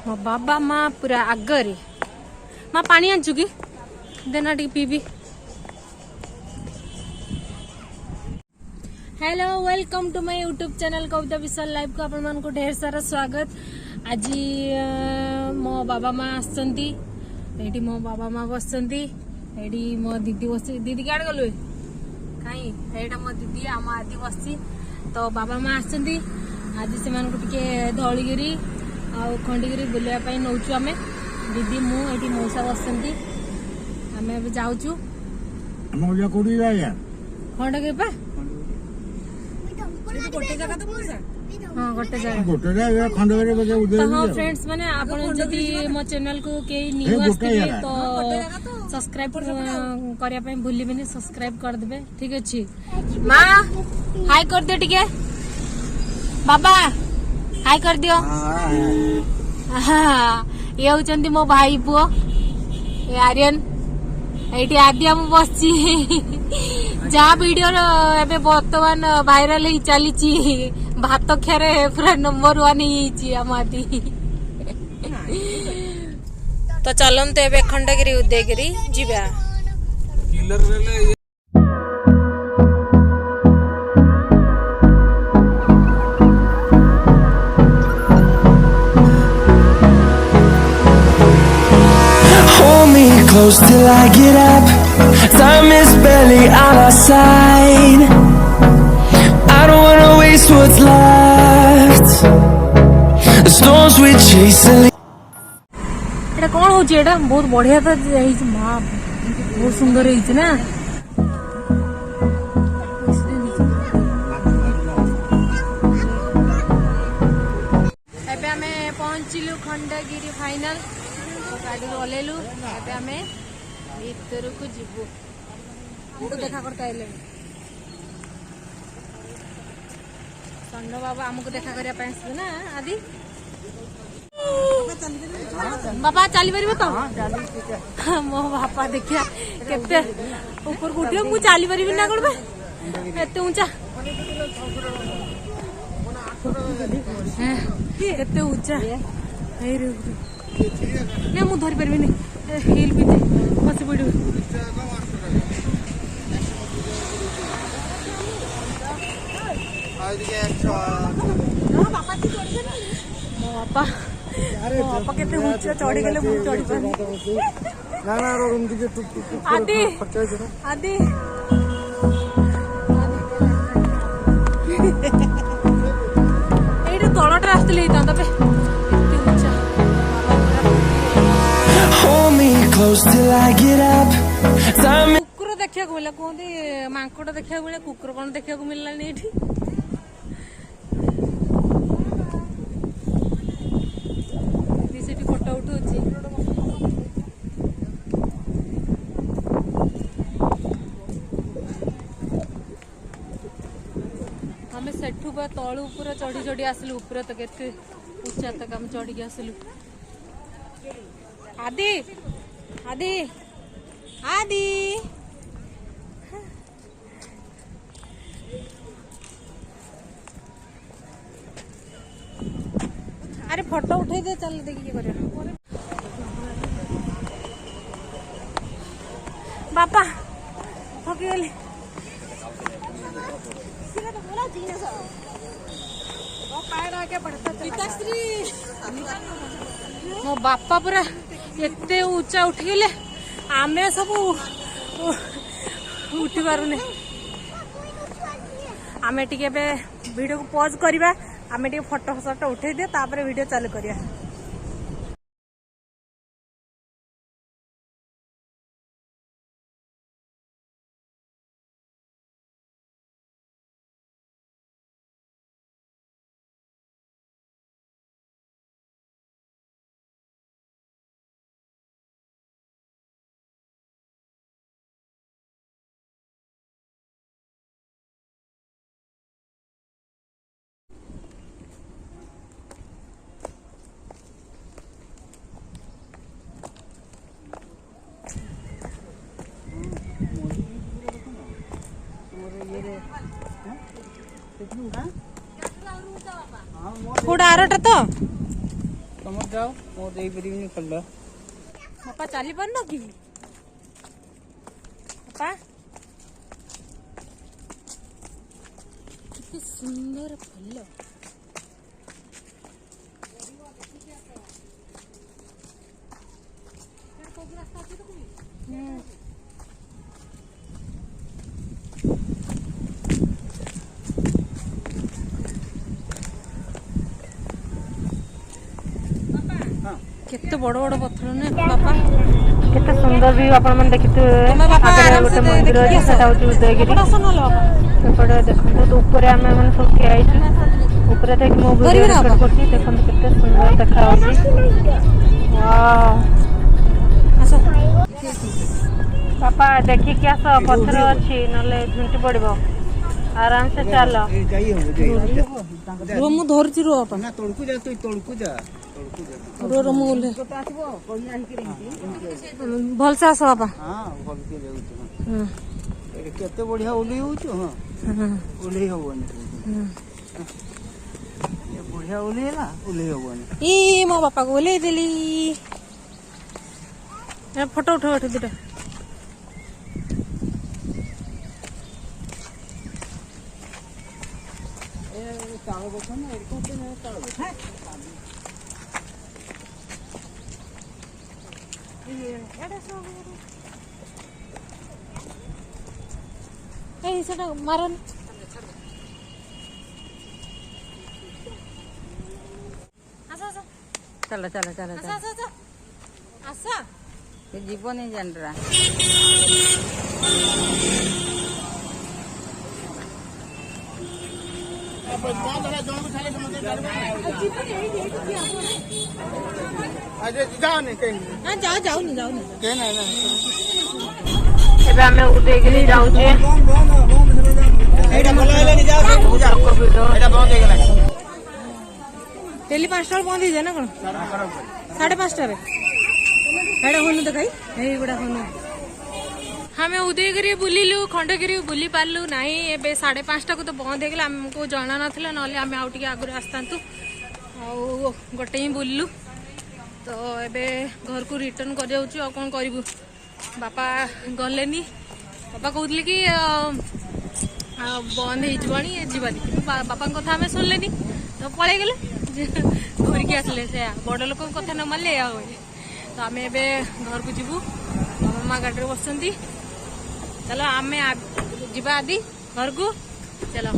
मो बाबा माँ पूरा आगरे माँ पानी आंचु कि देना टी पीबी। Hello welcome to my YouTube channel Kavita Vishal live को आपण मान को ढेर सारा स्वागत। आज मो बाबा माँ आसचंती एठी मो बाबा माँ बसचंती एठी मो दीदी बस दीदी काड गलु काई एटा मो दीदी आम आदि बसची तो बाबा माँ आसचंती आज से मान को टिके धौलीगिरी आ खंडगिरी बुलिया पई नौचु आमे दीदी मु एठी मौसा बसचंती आमे अब जाउचु हम ओजा कोडी जाया खंडगिरी पा गोटे जगह तो मौसा हां गोटे जाया खंडगिरी बजे उदय तो हाँ फ्रेंड्स माने आपण जदी मो चैनल को के न्यू आस्ते तो सब्सक्राइब करिया पई भूलिबेनी सब्सक्राइब कर देबे ठीक अछि। मां हाय कर दे टिके बाबा हाय कर दियो। ये होचंदी मो भाई पुओ ए आर्यन एठी आदिया मु बसची जहाँ वीडियो एबे वर्तमान वायरल ही चली भात खेरे पूरा नंबर 1 ही आमादी तो चलम तो एबे खंडगिरी उदयगिरी जीवा killer Rayleigh. Close till I get up. Time is barely on our side. I don't wanna waste what's left. The storms we chase and एटा कोन होची एटा बहुत बढ़िया तो हेई मां बहुत सुंदर हेई ना। एबे हमें पहुंचिलु खंडगिरी फाइनल गाड़ी ओलेलु एबे हमें भीतर को जीवु हमको देखा करता है सन्न बाबा हमको देखा करिया पे आसबे ना आदि बाबा चली परिबे तो मो बापा देखिया केते ऊपर को उठियो मु चली परिबे ना करबे एते ऊंचा केते ऊंचा हे रे ना मु धरी परिबे हिल भी बसी पड़ो मो बापा केते ऊंचा चढ़ी गले मु चढ़ी पानी ना ना रूम दिके टुक टुक आदि आदि एटा तळटा रास्ते लेता तबे एते ऊंचा hold me close till I get up. Time कुकुर देखिया को मिला कोंदी मांकोड़ देखिया को मिला कुकुर कोन देखिया को मिलला नै एठी दिसेटी फोटो उठौची हमें सेठू बा तळु ऊपर चढ़ी चढ़ी आसलु ऊपर तो केते ऊंचा तक हम चढ़ी के आसलु आदि आदि आदि अरे फोटो उठे दे चल देखिए करिया बापा थकी गेली मो बापा पूरा एते ऊंचा उठी गले आमे सब उठी पारुने आमे टिके बे वीडियो को पॉज करिबा आमे टिके फोटो फोटो उठे दे तापर वीडियो चालू करिया। କୋଉଟା ଆରଟା ତ ତମର ଯାଅ ମୁଁ ଦେଇପାରିବିନି ଖୋଲ। ବାପା ଚାଲି ପାରୁନ କି ବାପା? କେତେ ସୁନ୍ଦର ଫୁଲ। केते बड़ बड़ पत्थर ने बापा केते सुंदर भी आपण मन देखिथिबे आगे गोटे मंदिर अछि सेटा होची उदयगिरी सेपटे देखंतु तो ऊपर आमे मन सब के आइछु ऊपर देख मो वीडियो रिकॉर्ड करछि देखंतु केते सुंदर देखा होची वाओ आसो पापा देखि के आसो पत्थर अछि नले झुंटी पड़िबो आराम से चल रो मु धरछि रो अपन ना तोड़कू जा तू तोड़कू जा रो रो मु ले भल से आसो बापा हां भल के जाउछु हां ए केते बढ़िया ओली होछु हां ओली होबनी ये बढ़िया ओली ना ओली होबनी ई मो बापा को ले देली फोटो उठो उठ दिटा चावल बसन ना एरको ते ना चावल सेटा मारन आसा आसा चलो चलो चलो आसा आसा आसा जीवन नहीं जान रहा जाओ जाओ नहीं जाओ नहीं के ना ना एबे हमें उदयगिरी जाउछे एटा बोला हेले नि जा एटा बंद हे गेला टेली 5टा बंद ही जाए ना कोन 5:30 रे एडा होनु देखाई एई बडा होनु हमें उदयगिरी बुलिलु खंडगिरी बुली पारलु नहीं एबे 5:30 को तो बंद हे गेला हमको जाना नथिला नले हमें आउ टिके आगु आस्तांतु आ गोटे ही बुललु तो एबे घर को रिटर्न कर जाउछु आ कोन करिवु बापा गलेनी बापा कहउतले कि बंद हो जीवानी जीवानी बापा कथा हमें सुनलेनी तो पड़े गले धरिकी आसले से बड़ लोक कथा न मानले तो आम ए घर को जीवु मामा गाड़ी बसंती चलो आम जीवा आदि घर को चलो।